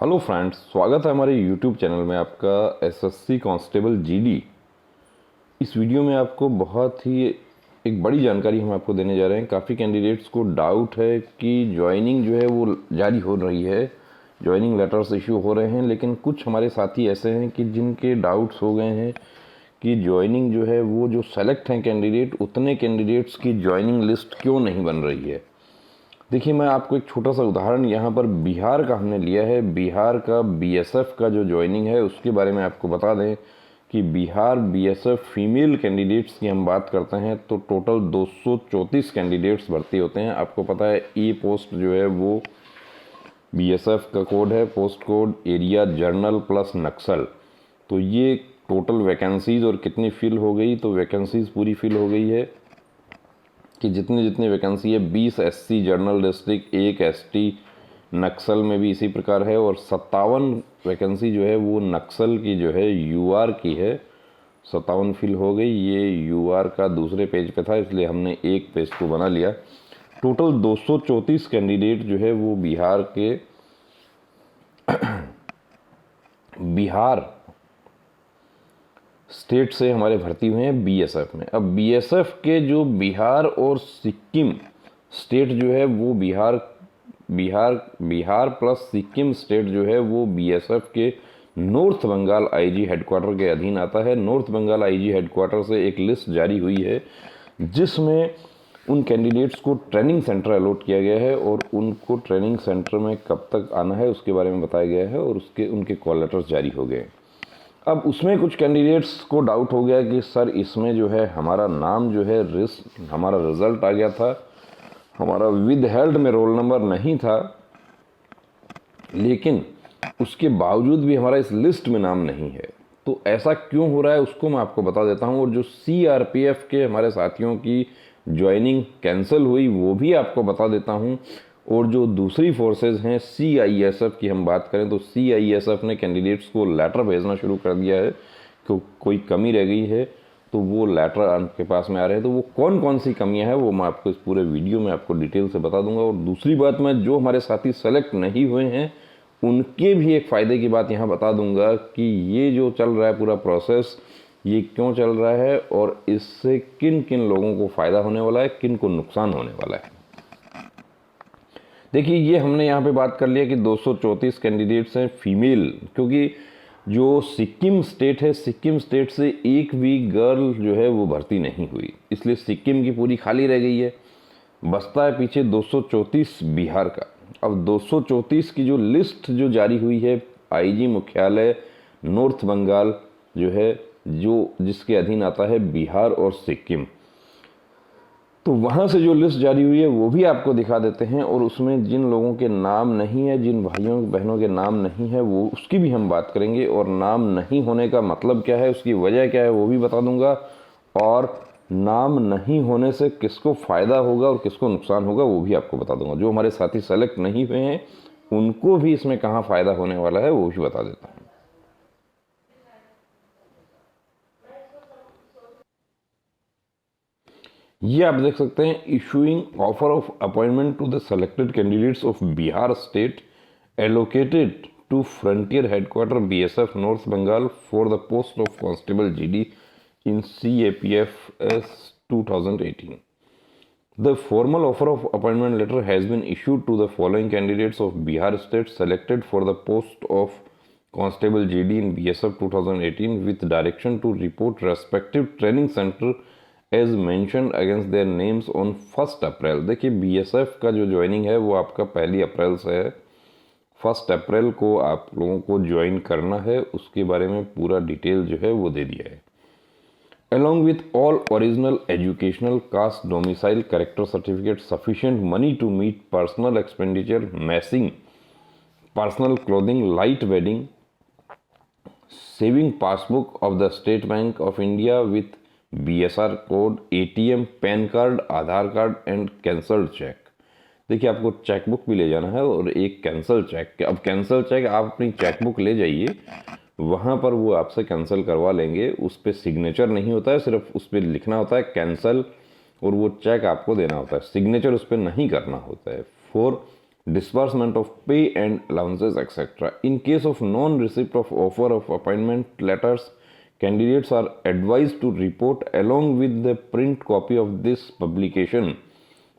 Hello friends, स्वागत है हमारे यूट्यूब चैनल में आपका एसएससी कांस्टेबल जीडी। इस वीडियो में आपको बहुत ही एक बड़ी जानकारी हम आपको देने जा रहे हैं। काफ़ी कैंडिडेट्स को डाउट है कि ज्वाइनिंग जो है वो जारी हो रही है, ज्वाइनिंग लेटर्स इशू हो रहे हैं, लेकिन कुछ हमारे साथी ऐसे हैं कि जिनके डाउट्स हो गए हैं कि ज्वाइनिंग जो है वो जो सेलेक्ट हैं कैंडिडेट, उतने कैंडिडेट्स की ज्वाइनिंग लिस्ट क्यों नहीं बन रही है। देखिए, मैं आपको एक छोटा सा उदाहरण यहाँ पर बिहार का हमने लिया है। बिहार का बीएसएफ का जो ज्वाइनिंग है उसके बारे में आपको बता दें कि बिहार बीएसएफ फीमेल कैंडिडेट्स की हम बात करते हैं तो टोटल 234 कैंडिडेट्स भर्ती होते हैं। आपको पता है ई पोस्ट जो है वो बीएसएफ का कोड है, post code area general plus Naxal. तो ये टोटल वैकेंसीज़ और कितनी फिल हो गई, तो वैकेंसीज़ पूरी फिल हो गई है कि जितनी वैकेंसी है 20 एससी जर्नल डिस्ट्रिक्ट, 1 एसटी नक्सल में भी इसी प्रकार है, और 57 वैकेंसी जो है वो नक्सल की जो है यूआर की है। 57 फिल हो गई। ये यूआर का दूसरे पेज पे था इसलिए हमने एक पेज को बना लिया। टोटल 234 कैंडिडेट जो है वो बिहार स्टेट से हमारे भर्ती हुए हैं बीएसएफ में। अब बीएसएफ के जो बिहार और सिक्किम स्टेट जो है वो बिहार प्लस सिक्किम स्टेट जो है वो बीएसएफ के नॉर्थ बंगाल आईजी हेडक्वार्टर के अधीन आता है। नॉर्थ बंगाल आईजी हेडक्वार्टर से एक लिस्ट जारी हुई है जिसमें उन कैंडिडेट्स को ट्रेनिंग सेंटर अलॉट किया गया है और उनको ट्रेनिंग सेंटर में कब तक आना है उसके बारे में बताया गया है और उनके कॉल लेटर्स जारी हो गए। अब उसमें कुछ कैंडिडेट्स को डाउट हो गया कि सर इसमें जो है हमारा नाम जो है हमारा रिज़ल्ट आ गया था, हमारा विद हेल्ड में रोल नंबर नहीं था, लेकिन उसके बावजूद भी हमारा इस लिस्ट में नाम नहीं है। तो ऐसा क्यों हो रहा है उसको मैं आपको बता देता हूं। और जो सीआरपीएफ के हमारे साथियों की ज्वाइनिंग कैंसिल हुई वो भी आपको बता देता हूं। और जो दूसरी फोर्सेज हैं सीआईएसएफ की हम बात करें तो सीआईएसएफ ने कैंडिडेट्स को लेटर भेजना शुरू कर दिया है कि कोई कमी रह गई है तो वो लेटर आपके पास में आ रहे हैं। तो वो कौन कौन सी कमियां हैं वो मैं आपको इस पूरे वीडियो में आपको डिटेल से बता दूंगा। और दूसरी बात, मैं जो हमारे साथी सेलेक्ट नहीं हुए हैं उनके भी एक फ़ायदे की बात यहाँ बता दूंगा कि ये जो चल रहा है पूरा प्रोसेस ये क्यों चल रहा है और इससे किन किन लोगों को फ़ायदा होने वाला है, किन को नुकसान होने वाला है। देखिए, ये हमने यहाँ पे बात कर लिया कि 234 कैंडिडेट्स हैं फीमेल, क्योंकि जो सिक्किम स्टेट है, सिक्किम स्टेट से एक भी गर्ल जो है वो भर्ती नहीं हुई, इसलिए सिक्किम की पूरी खाली रह गई है। बचता है पीछे 234 बिहार का। अब 234 की जो लिस्ट जो जारी हुई है आईजी मुख्यालय नॉर्थ बंगाल जो है, जिसके अधीन आता है बिहार और सिक्किम, तो वहाँ से जो लिस्ट जारी हुई है वो भी आपको दिखा देते हैं। और उसमें जिन लोगों के नाम नहीं है, जिन भाइयों बहनों के नाम नहीं है, वो उसकी भी हम बात करेंगे। और नाम नहीं होने का मतलब क्या है, उसकी वजह क्या है वो भी बता दूंगा। और नाम नहीं होने से किसको फ़ायदा होगा और किसको नुकसान होगा वो भी आपको बता दूंगा। जो हमारे साथी सेलेक्ट नहीं हुए हैं उनको भी इसमें कहाँ फ़ायदा होने वाला है वो भी बता देता हूँ। ये आप देख सकते हैं, issuing offer of appointment to the selected candidates of Bihar state allocated to frontier headquarter BSF north Bengal for the post of constable GD in CAPFS 2018. The formal offer of appointment letter has been issued to the following candidates of Bihar state selected for the post of Constable GD in BSF 2018 with direction to report respective training center as mention against their names on 1 April. देखिए, BSF का जो joining है वो आपका 1 अप्रैल से है। 1 अप्रैल को आप लोगों को ज्वाइन करना है, उसके बारे में पूरा डिटेल जो है वो दे दिया है। Along with all original educational caste domicile character certificate sufficient money to meet personal expenditure messing personal clothing light wedding saving passbook of the State Bank of India with BSR code, ATM, PAN card, Aadhaar card and cancelled cheque. देखिए, आपको chequebook भी ले जाना है और एक cancel cheque. अब cancel cheque आप अपनी चेकबुक ले जाइए, वहाँ पर वो आपसे कैंसिल करवा लेंगे। उस पर सिग्नेचर नहीं होता है, सिर्फ उस पर लिखना होता है कैंसल और वो चेक आपको देना होता है, सिग्नेचर उस पर नहीं करना होता है। For disbursement of pay and allowances, etc. In case of non-receipt of offer of appointment letters, candidates are advised to report along with the print copy of this publication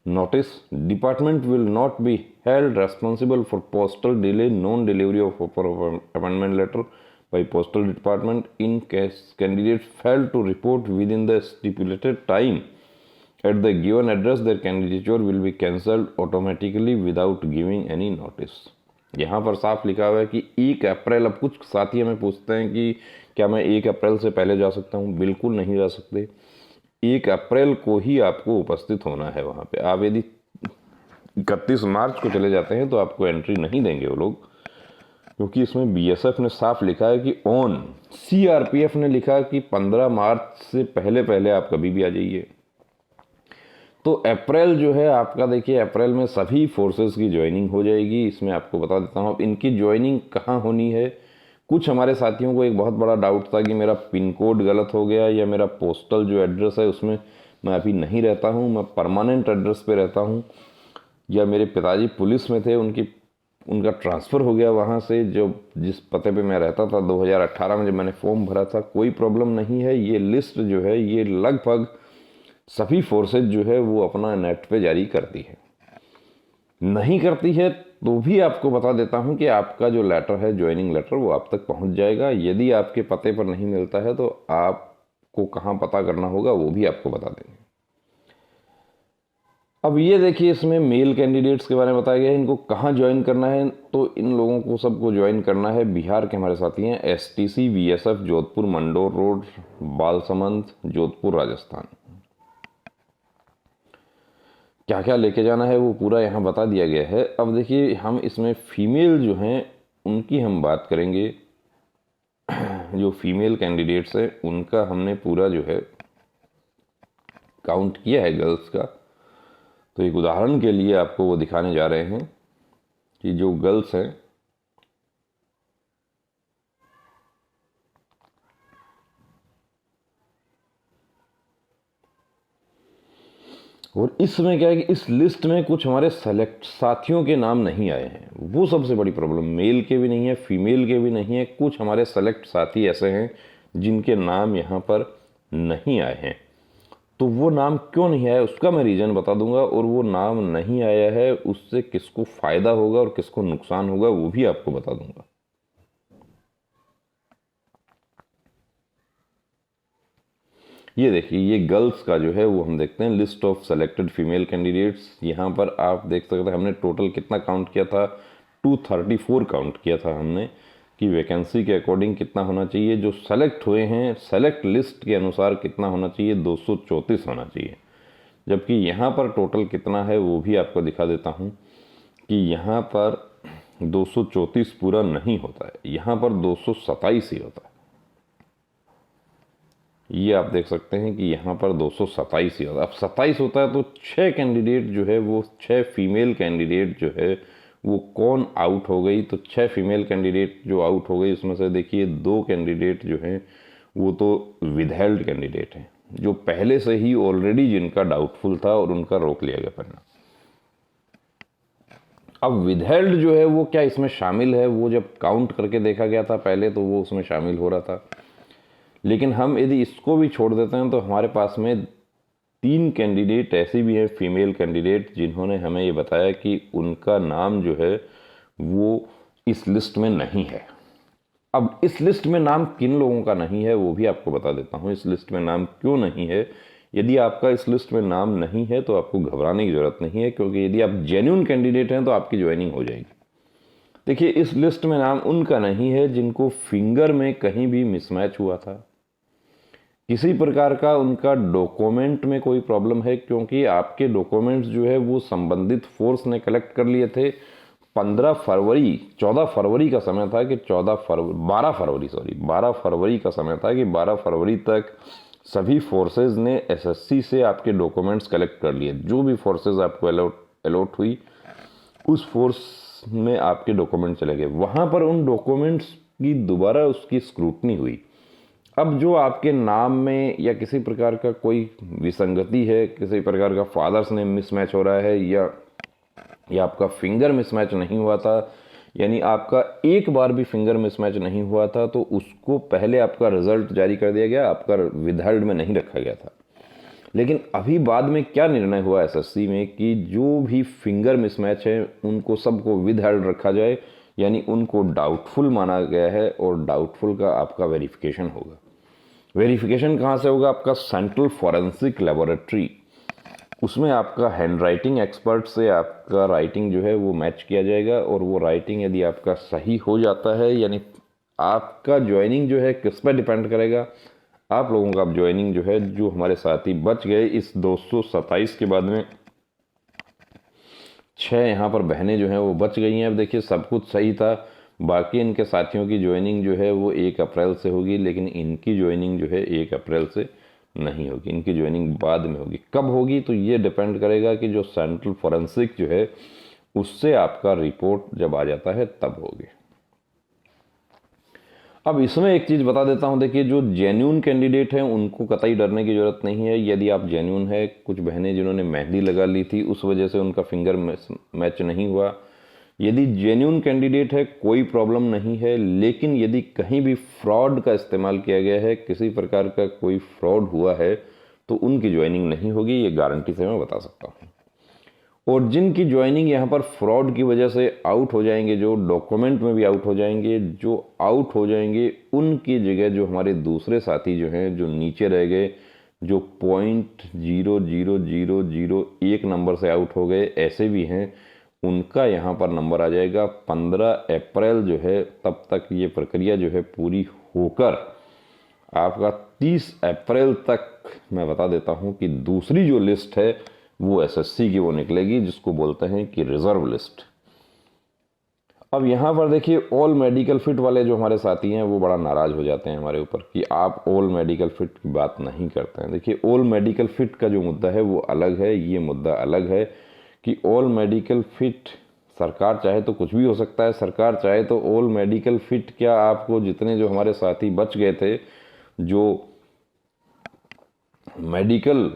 notice. Department will not be held responsible for postal delay, non-delivery of offer of appointment letter by postal department in case candidates fail to report within the stipulated time at the given address. Their candidature will be cancelled automatically without giving any notice. यहाँ पर साफ लिखा हुआ है कि 1 अप्रैल, अब कुछ साथी हमें पूछते हैं कि क्या मैं 1 अप्रैल से पहले जा सकता हूँ? बिल्कुल नहीं जा सकते। 1 अप्रैल को ही आपको उपस्थित होना है वहाँ पे। आप यदि 31 मार्च को चले जाते हैं तो आपको एंट्री नहीं देंगे वो लोग, क्योंकि इसमें बीएसएफ ने साफ लिखा है कि ऑन, सीआरपीएफ ने लिखा कि 15 मार्च से पहले पहले आप कभी भी आ जाइए। तो अप्रैल जो है आपका, देखिए अप्रैल में सभी फोर्सेस की ज्वाइनिंग हो जाएगी। इसमें आपको बता देता हूँ अब इनकी ज्वाइनिंग कहाँ होनी है। कुछ हमारे साथियों को एक बहुत बड़ा डाउट था कि मेरा पिन कोड गलत हो गया या मेरा पोस्टल जो एड्रेस है उसमें मैं अभी नहीं रहता हूँ, मैं परमानेंट एड्रेस पे रहता हूँ, या मेरे पिताजी पुलिस में थे, उनका ट्रांसफ़र हो गया वहाँ से, जो जिस पते पे मैं रहता था 2018 में जब मैंने फॉर्म भरा था। कोई प्रॉब्लम नहीं है। ये लिस्ट जो है ये लगभग सभी फोर्सेज जो है वो अपना नेट पे जारी करती है। नहीं करती है तो भी आपको बता देता हूं कि आपका जो लेटर है, ज्वाइनिंग लेटर, वो आप तक पहुंच जाएगा। यदि आपके पते पर नहीं मिलता है तो आपको कहां पता करना होगा वो भी आपको बता देंगे। अब ये देखिए इसमें मेल कैंडिडेट्स के बारे में बताया गया है, इनको कहाँ ज्वाइन करना है। तो इन लोगों को सबको ज्वाइन करना है, बिहार के हमारे साथी हैं, STC BSF Jodhpur Mandore road, Balsamand, Jodhpur, Rajasthan. क्या क्या लेके जाना है वो पूरा यहाँ बता दिया गया है। अब देखिए हम इसमें फीमेल जो हैं उनकी हम बात करेंगे। जो फीमेल कैंडिडेट्स हैं उनका हमने पूरा जो है काउंट किया है गर्ल्स का। तो एक उदाहरण के लिए आपको वो दिखाने जा रहे हैं कि जो गर्ल्स हैं और इसमें क्या है कि इस लिस्ट में कुछ हमारे सेलेक्ट साथियों के नाम नहीं आए हैं। वो सबसे बड़ी प्रॉब्लम, मेल के भी नहीं है, फीमेल के भी नहीं है। कुछ हमारे सेलेक्ट साथी ऐसे हैं जिनके नाम यहाँ पर नहीं आए हैं। तो वो नाम क्यों नहीं आया उसका मैं रीज़न बता दूंगा, और वो नाम नहीं आया है उससे किसको फ़ायदा होगा और किसको नुकसान होगा वो भी आपको बता दूंगा। ये देखिए ये गर्ल्स का जो है वो हम देखते हैं, list of selected female candidates. यहाँ पर आप देख सकते हैं हमने टोटल कितना काउंट किया था, 234 काउंट किया था हमने कि वैकेंसी के अकॉर्डिंग कितना होना चाहिए। जो सेलेक्ट हुए हैं सेलेक्ट लिस्ट के अनुसार कितना होना चाहिए, 234 होना चाहिए। जबकि यहाँ पर टोटल कितना है वो भी आपको दिखा देता हूँ कि यहाँ पर 234 पूरा नहीं होता है, यहाँ पर 227 ही होता है। ये आप देख सकते हैं कि यहाँ पर 227 ही होता है। अब 27 होता है तो 6 कैंडिडेट जो है वो 6 फीमेल कैंडिडेट जो है वो कौन आउट हो गई। तो 6 फीमेल कैंडिडेट जो आउट हो गई उसमें से देखिए 2 कैंडिडेट जो हैं वो तो विदहेल्ड कैंडिडेट हैं, जो पहले से ही ऑलरेडी जिनका डाउटफुल था और उनका रोक लिया गया पन्ना। अब विदहेल्ड जो है वो क्या इसमें शामिल है, वो जब काउंट करके देखा गया था पहले तो वो उसमें शामिल हो रहा था। लेकिन हम यदि इसको भी छोड़ देते हैं तो हमारे पास में 3 कैंडिडेट ऐसे भी हैं फीमेल कैंडिडेट जिन्होंने हमें ये बताया कि उनका नाम जो है वो इस लिस्ट में नहीं है। अब इस लिस्ट में नाम किन लोगों का नहीं है वो भी आपको बता देता हूँ। इस लिस्ट में नाम क्यों नहीं है, यदि आपका इस लिस्ट में नाम नहीं है तो आपको घबराने की ज़रूरत नहीं है, क्योंकि यदि आप जेन्युइन कैंडिडेट हैं तो आपकी ज्वाइनिंग हो जाएगी। देखिए इस लिस्ट में नाम उनका नहीं है जिनको फिंगर में कहीं भी मिसमैच हुआ था, किसी प्रकार का उनका डॉक्यूमेंट में कोई प्रॉब्लम है, क्योंकि आपके डॉक्यूमेंट्स जो है वो संबंधित फोर्स ने कलेक्ट कर लिए थे 14 फरवरी का समय था कि 12 फरवरी का समय था कि 12 फरवरी तक सभी फोर्सेज ने एसएससी से आपके डॉक्यूमेंट्स कलेक्ट कर लिए। जो भी फोर्सेज आपको अलॉट हुई उस फोर्स में आपके डॉक्यूमेंट चले गए, वहाँ पर उन डॉक्यूमेंट्स की दोबारा उसकी स्क्रूटनी हुई। अब जो आपके नाम में या किसी प्रकार का कोई विसंगति है, किसी प्रकार का फादर्स नेम मिसमैच हो रहा है या या आपका फिंगर मिसमैच नहीं हुआ था, यानी आपका एक बार भी फिंगर मिसमैच नहीं हुआ था, तो उसको पहले आपका रिजल्ट जारी कर दिया गया, आपका विदहेल्ड में नहीं रखा गया था। लेकिन अभी बाद में क्या निर्णय हुआ एसएससी में कि जो भी फिंगर मिसमैच है उनको सबको विदहेल्ड रखा जाए, यानी उनको डाउटफुल माना गया है और डाउटफुल का आपका वेरिफिकेशन होगा। वेरिफिकेशन कहाँ से होगा? आपका सेंट्रल फॉरेंसिक लेबोरेटरी, उसमें आपका हैंड राइटिंग एक्सपर्ट से आपका राइटिंग जो है वो मैच किया जाएगा, और वो राइटिंग यदि आपका सही हो जाता है, यानी आपका ज्वाइनिंग जो है किस पर डिपेंड करेगा, आप लोगों का ज्वाइनिंग जो है, जो हमारे साथी बच गए इस 227 के बाद में 6 यहाँ पर बहनें जो हैं वो बच गई हैं। अब देखिए सब कुछ सही था, बाकी इनके साथियों की ज्वाइनिंग जो है वो 1 अप्रैल से होगी, लेकिन इनकी ज्वाइनिंग जो है 1 अप्रैल से नहीं होगी, इनकी ज्वाइनिंग बाद में होगी। कब होगी? तो ये डिपेंड करेगा कि जो सेंट्रल फॉरेंसिक जो है उससे आपका रिपोर्ट जब आ जाता है तब होगी। अब इसमें एक चीज़ बता देता हूं, देखिए जो जेन्यून कैंडिडेट हैं उनको कतई डरने की ज़रूरत नहीं है। यदि आप जेन्यून है, कुछ बहनें जिन्होंने मेहंदी लगा ली थी उस वजह से उनका फिंगर मैच नहीं हुआ, यदि जेन्यून कैंडिडेट है कोई प्रॉब्लम नहीं है। लेकिन यदि कहीं भी फ्रॉड का इस्तेमाल किया गया है, किसी प्रकार का कोई फ्रॉड हुआ है, तो उनकी ज्वाइनिंग नहीं होगी, ये गारंटी से मैं बता सकता हूँ। और जिनकी ज्वाइनिंग यहाँ पर फ्रॉड की वजह से आउट हो जाएंगे, जो डॉक्यूमेंट में भी आउट हो जाएंगे, जो आउट हो जाएंगे उनकी जगह जो हमारे दूसरे साथी जो हैं, जो नीचे रह गए, जो 0.00001 नंबर से आउट हो गए, ऐसे भी हैं, उनका यहाँ पर नंबर आ जाएगा 15 अप्रैल जो है। तब तक ये प्रक्रिया जो है पूरी होकर आपका 30 अप्रैल तक मैं बता देता हूँ कि दूसरी जो लिस्ट है वो एसएससी की वो निकलेगी, जिसको बोलते हैं कि रिजर्व लिस्ट। अब यहाँ पर देखिए ऑल मेडिकल फिट वाले जो हमारे साथी हैं वो बड़ा नाराज हो जाते हैं हमारे ऊपर कि आप ऑल मेडिकल फिट की बात नहीं करते हैं। देखिए ऑल मेडिकल फिट का जो मुद्दा है वो अलग है, ये मुद्दा अलग है कि ऑल मेडिकल फिट सरकार चाहे तो कुछ भी हो सकता है। सरकार चाहे तो ऑल मेडिकल फिट क्या आपको जितने जो हमारे साथी बच गए थे, जो मेडिकल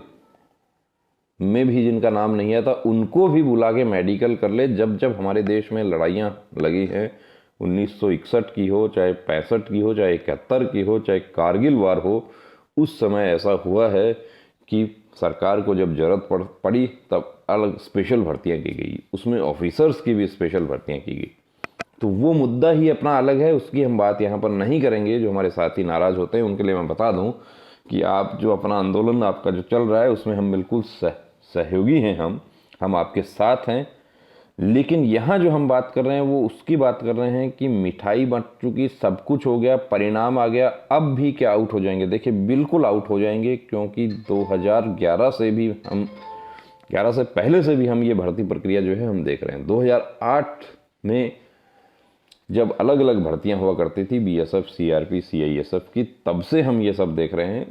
में भी जिनका नाम नहीं आया था, उनको भी बुला के मेडिकल कर ले। जब जब हमारे देश में लड़ाइयाँ लगी हैं, 1961 की हो, चाहे 65 की हो, चाहे 71 की हो, चाहे कारगिल वार हो, उस समय ऐसा हुआ है कि सरकार को जब जरूरत पड़ी तब अलग स्पेशल भर्तियाँ की गई, उसमें ऑफिसर्स की भी स्पेशल भर्तियाँ की गई। तो वो मुद्दा ही अपना अलग है, उसकी हम बात यहाँ पर नहीं करेंगे। जो हमारे साथी नाराज़ होते हैं उनके लिए मैं बता दूँ कि आप जो अपना आंदोलन आपका जो चल रहा है उसमें हम बिल्कुल सहयोगी हैं, हम आपके साथ हैं। लेकिन यहाँ जो हम बात कर रहे हैं वो उसकी बात कर रहे हैं कि मिठाई बंट चुकी, सब कुछ हो गया, परिणाम आ गया, अब भी क्या आउट हो जाएंगे? देखिए बिल्कुल आउट हो जाएंगे, क्योंकि 2011 से भी हम 11 से पहले से भी हम ये भर्ती प्रक्रिया जो है हम देख रहे हैं। 2008 में जब अलग अलग भर्तियां हुआ करती थी, बीएसएफ, सीआरपी, सीआईएसएफ की, तब से हम ये सब देख रहे हैं।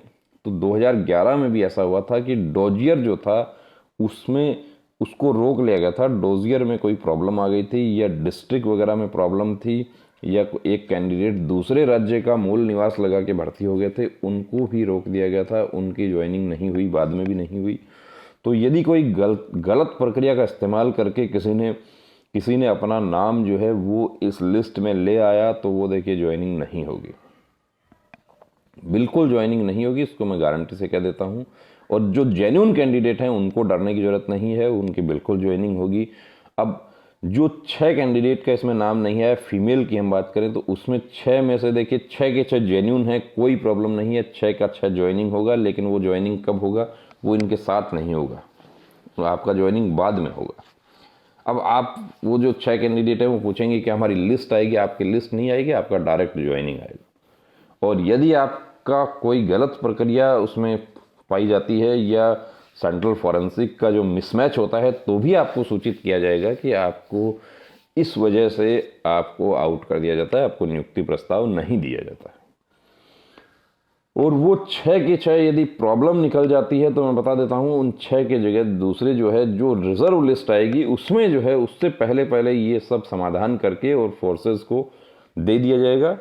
तो 2011 में भी ऐसा हुआ था कि डोजियर जो था उसमें उसको रोक लिया गया था। डोजियर में कोई प्रॉब्लम आ गई थी, या डिस्ट्रिक्ट वगैरह में प्रॉब्लम थी, या एक कैंडिडेट दूसरे राज्य का मूल निवास लगा के भर्ती हो गए थे, उनको भी रोक दिया गया था, उनकी ज्वाइनिंग नहीं हुई, बाद में भी नहीं हुई। तो यदि कोई गलत प्रक्रिया का इस्तेमाल करके किसी ने अपना नाम जो है वो इस लिस्ट में ले आया, तो वो देखिए ज्वाइनिंग नहीं होगी, बिल्कुल ज्वाइनिंग नहीं होगी, इसको मैं गारंटी से कह देता हूं। और जो जेन्युइन कैंडिडेट हैं उनको डरने की जरूरत नहीं है, उनकी बिल्कुल ज्वाइनिंग होगी। अब जो 6 कैंडिडेट का इसमें नाम नहीं है, फीमेल की हम बात करें तो उसमें 6 में से देखिए 6 के 6 जेन्युइन है, कोई प्रॉब्लम नहीं है, 6 का 6 ज्वाइनिंग होगा। लेकिन वो ज्वाइनिंग कब होगा? वो इनके साथ नहीं होगा, तो आपका ज्वाइनिंग बाद में होगा। अब आप वो जो 6 कैंडिडेट है वो पूछेंगे कि हमारी लिस्ट आएगी, आपकी लिस्ट नहीं आएगी, आपका डायरेक्ट ज्वाइनिंग आएगा। और यदि आपका कोई गलत प्रक्रिया उसमें पाई जाती है, या सेंट्रल फॉरेंसिक का जो मिसमैच होता है, तो भी आपको सूचित किया जाएगा कि आपको इस वजह से आपको आउट कर दिया जाता है, आपको नियुक्ति प्रस्ताव नहीं दिया जाता है। और वो 6 के 6 यदि प्रॉब्लम निकल जाती है तो मैं बता देता हूँ, उन 6 के जगह दूसरे जो है जो रिजर्व लिस्ट आएगी उसमें जो है उससे पहले ये सब समाधान करके और फोर्सेस को दे दिया जाएगा।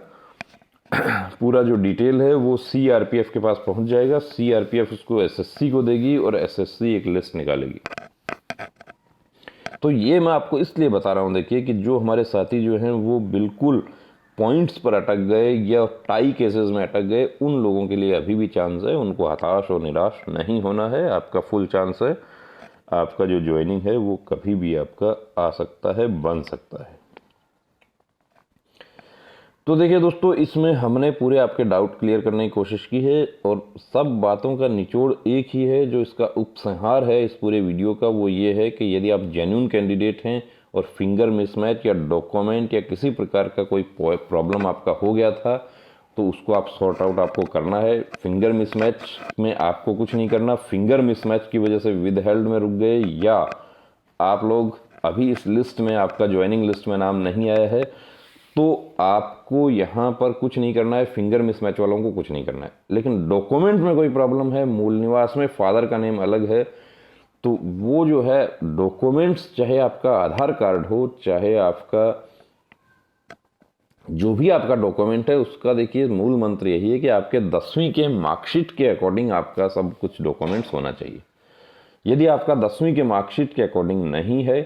पूरा जो डिटेल है वो सीआरपीएफ के पास पहुंच जाएगा, सीआरपीएफ उसको एसएससी को देगी और एसएससी एक लिस्ट निकालेगी। तो ये मैं आपको इसलिए बता रहा हूँ, देखिए कि जो हमारे साथी जो हैं वो बिल्कुल पॉइंट्स पर अटक गए या टाई केसेस में अटक गए, उन लोगों के लिए अभी भी चांस है। उनको हताश और निराश नहीं होना है, आपका फुल चांस है। आपका जो ज्वाइनिंग है वो कभी भी आपका आ सकता है, बन सकता है। तो देखिए दोस्तों, इसमें हमने पूरे आपके डाउट क्लियर करने की कोशिश की है और सब बातों का निचोड़ एक ही है। जो इसका उपसंहार है इस पूरे वीडियो का वो ये है कि यदि आप जेन्युइन कैंडिडेट हैं और फिंगर मिसमैच या डॉक्यूमेंट या किसी प्रकार का कोई प्रॉब्लम आपका हो गया था तो उसको आप सॉर्ट आउट आपको करना है। फिंगर मिसमैच में आपको कुछ नहीं करना। फिंगर मिसमैच की वजह से विदहेल्ड में रुक गए या आप लोग अभी इस लिस्ट में, आपका ज्वाइनिंग लिस्ट में नाम नहीं आया है, तो आपको यहाँ पर कुछ नहीं करना है। फिंगर मिसमैच वालों को कुछ नहीं करना है। लेकिन डॉक्यूमेंट में कोई प्रॉब्लम है, मूल निवास में फादर का नेम अलग है, तो वो जो है डॉक्यूमेंट्स, चाहे आपका आधार कार्ड हो, चाहे आपका जो भी आपका डॉक्यूमेंट है, उसका देखिए मूल मंत्र यही है कि आपके 10वीं के मार्कशीट के अकॉर्डिंग आपका सब कुछ डॉक्यूमेंट्स होना चाहिए। यदि आपका 10वीं के मार्कशीट के अकॉर्डिंग नहीं है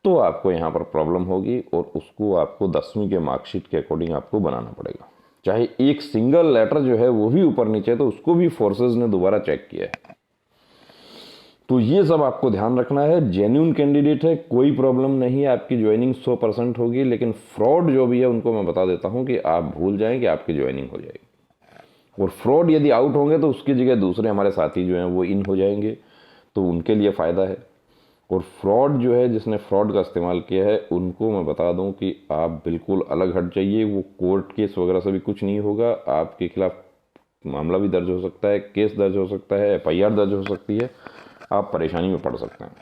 तो आपको यहाँ पर प्रॉब्लम होगी और उसको आपको 10वीं के मार्कशीट के अकॉर्डिंग आपको बनाना पड़ेगा। चाहे एक सिंगल लेटर जो है वो भी ऊपर नीचे है तो उसको भी फोर्सेज ने दोबारा चेक किया है। तो ये सब आपको ध्यान रखना है। जेन्युइन कैंडिडेट है, कोई प्रॉब्लम नहीं है, आपकी ज्वाइनिंग 100% होगी। लेकिन फ्रॉड जो भी है उनको मैं बता देता हूँ कि आप भूल जाएं कि आपकी ज्वाइनिंग हो जाएगी। और फ्रॉड यदि आउट होंगे तो उसकी जगह दूसरे हमारे साथी जो हैं वो इन हो जाएंगे, तो उनके लिए फ़ायदा है। और फ्रॉड जो है, जिसने फ्रॉड का इस्तेमाल किया है, उनको मैं बता दूं कि आप बिल्कुल अलग हट जाइए। वो कोर्ट केस वगैरह से भी कुछ नहीं होगा। आपके खिलाफ मामला भी दर्ज हो सकता है, केस दर्ज हो सकता है, FIR दर्ज हो सकती है, आप परेशानी में पड़ सकते हैं।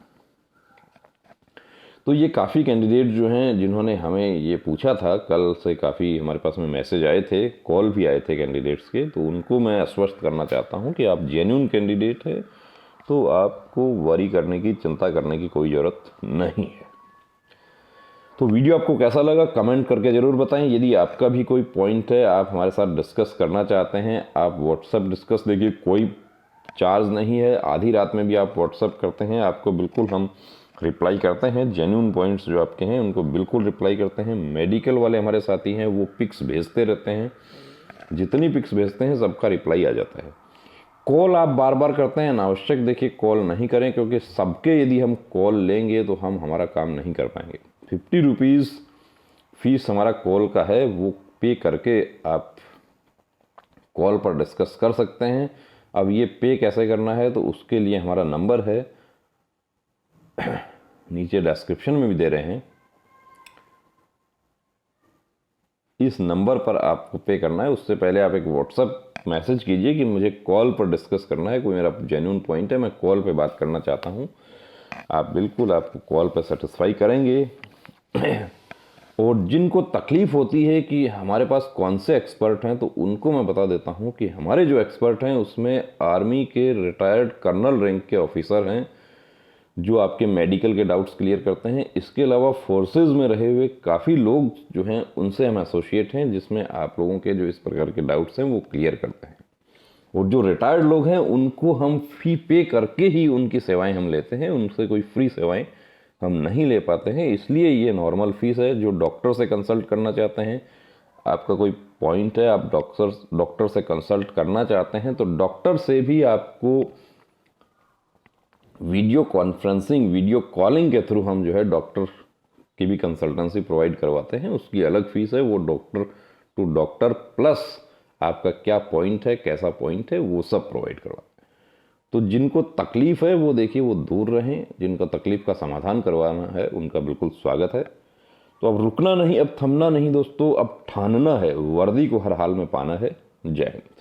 तो ये काफ़ी कैंडिडेट जो हैं जिन्होंने हमें ये पूछा था, कल से काफ़ी हमारे पास में मैसेज आए थे, कॉल भी आए थे कैंडिडेट्स के, तो उनको मैं आश्वस्त करना चाहता हूँ कि आप जेन्युइन कैंडिडेट है तो आपको वरी करने की, चिंता करने की कोई ज़रूरत नहीं है। तो वीडियो आपको कैसा लगा कमेंट करके ज़रूर बताएं। यदि आपका भी कोई पॉइंट है, आप हमारे साथ डिस्कस करना चाहते हैं, आप व्हाट्सएप डिस्कस, देखिए कोई चार्ज नहीं है। आधी रात में भी आप व्हाट्सएप करते हैं, आपको बिल्कुल हम रिप्लाई करते हैं। जेन्युइन पॉइंट्स जो आपके हैं उनको बिल्कुल रिप्लाई करते हैं। मेडिकल वाले हमारे साथी हैं, वो पिक्स भेजते रहते हैं, जितनी पिक्स भेजते हैं सबका रिप्लाई आ जाता है। कॉल आप बार बार करते हैं, अनावश्यक देखिए कॉल नहीं करें, क्योंकि सबके यदि हम कॉल लेंगे तो हम हमारा काम नहीं कर पाएंगे। 50 रुपीज़ फीस हमारा कॉल का है, वो पे करके आप कॉल पर डिस्कस कर सकते हैं। अब ये पे कैसे करना है तो उसके लिए हमारा नंबर है, नीचे डिस्क्रिप्शन में भी दे रहे हैं, इस नंबर पर आपको पे करना है। उससे पहले आप एक व्हाट्सएप मैसेज कीजिए कि मुझे कॉल पर डिस्कस करना है, कोई मेरा जेन्युइन पॉइंट है, मैं कॉल पे बात करना चाहता हूँ। आप बिल्कुल आपको कॉल पर सेटिस्फाई करेंगे। और जिनको तकलीफ़ होती है कि हमारे पास कौन से एक्सपर्ट हैं, तो उनको मैं बता देता हूँ कि हमारे जो एक्सपर्ट हैं उसमें आर्मी के रिटायर्ड कर्नल रैंक के ऑफिसर हैं जो आपके मेडिकल के डाउट्स क्लियर करते हैं। इसके अलावा फोर्सेज में रहे हुए काफ़ी लोग जो हैं उनसे हम एसोसिएट हैं, जिसमें आप लोगों के जो इस प्रकार के डाउट्स हैं वो क्लियर करते हैं। और जो रिटायर्ड लोग हैं उनको हम फी पे करके ही उनकी सेवाएं हम लेते हैं, उनसे कोई फ्री सेवाएं हम नहीं ले पाते हैं, इसलिए ये नॉर्मल फीस है। जो डॉक्टर से कंसल्ट करना चाहते हैं, आपका कोई पॉइंट है, आप डॉक्टर से कंसल्ट करना चाहते हैं, तो डॉक्टर से भी आपको वीडियो कॉन्फ्रेंसिंग, वीडियो कॉलिंग के थ्रू हम जो है डॉक्टर की भी कंसल्टेंसी प्रोवाइड करवाते हैं। उसकी अलग फीस है, वो डॉक्टर टू डॉक्टर प्लस आपका क्या पॉइंट है, कैसा पॉइंट है, वो सब प्रोवाइड करवाते हैं। तो जिनको तकलीफ़ है वो देखिए वो दूर रहें, जिनको तकलीफ़ का समाधान करवाना है उनका बिल्कुल स्वागत है। तो अब रुकना नहीं, अब थमना नहीं दोस्तों, अब ठानना है, वर्दी को हर हाल में पाना है। जय हिंद।